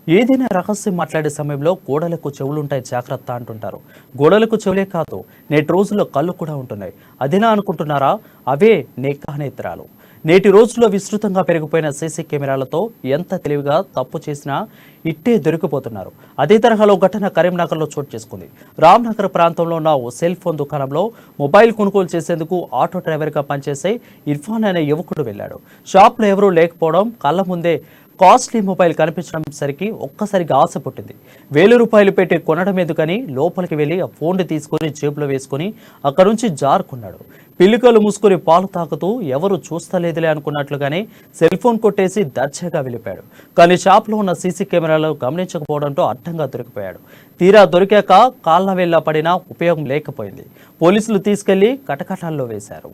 ఏదైనా రహస్యం మాట్లాడే సమయంలో గోడలకు చెవులుంటాయి జాగ్రత్త అంటుంటారు. గోడలకు చెవులే కాదు, నేటి రోజుల్లో కళ్ళు కూడా ఉంటున్నాయి. అదేనా అనుకుంటున్నారా? అవే నేత్రాలు. నేటి రోజుల్లో విస్తృతంగా పెరిగిపోయిన సీసీ కెమెరాలతో ఎంత తెలివిగా తప్పు చేసినా ఇట్టే దొరికిపోతున్నారు. అదే తరహాలో ఘటన కరీంనగర్లో చోటు చేసుకుంది. రామ్నగర్ ప్రాంతంలో ఉన్న ఓ సెల్ ఫోన్ దుకాణంలో మొబైల్ కొనుగోలు చేసేందుకు ఆటో డ్రైవర్గా పనిచేసే ఇర్ఫాన్ అనే యువకుడు వెళ్ళాడు. షాప్లో ఎవరూ లేకపోవడం, కళ్ళ ముందే కాస్ట్లీ మొబైల్ కనిపించడం సరికి ఒక్కసారిగా ఆశ పుట్టింది. ₹1000 పెట్టి కొనడం ఎందుకని లోపలికి వెళ్ళి ఆ ఫోన్ తీసుకుని జేబులో వేసుకుని అక్కడి నుంచి జారుకున్నాడు. పిల్లికలు మూసుకుని పాలు తాకుతూ ఎవరు చూస్తలేదులే అనుకున్నట్లుగానే సెల్ ఫోన్ కొట్టేసి దర్జాగా వెళ్ళిపోయాడు. కానీ షాప్లో ఉన్న సీసీ కెమెరాలు గమనించకపోవడంతో అడ్డంగా దొరికిపోయాడు. తీరా దొరికాక కాళ్ళ వేళ్ళ పడినా ఉపయోగం లేకపోయింది. పోలీసులు తీసుకెళ్లి కటకటాల్లో వేశారు.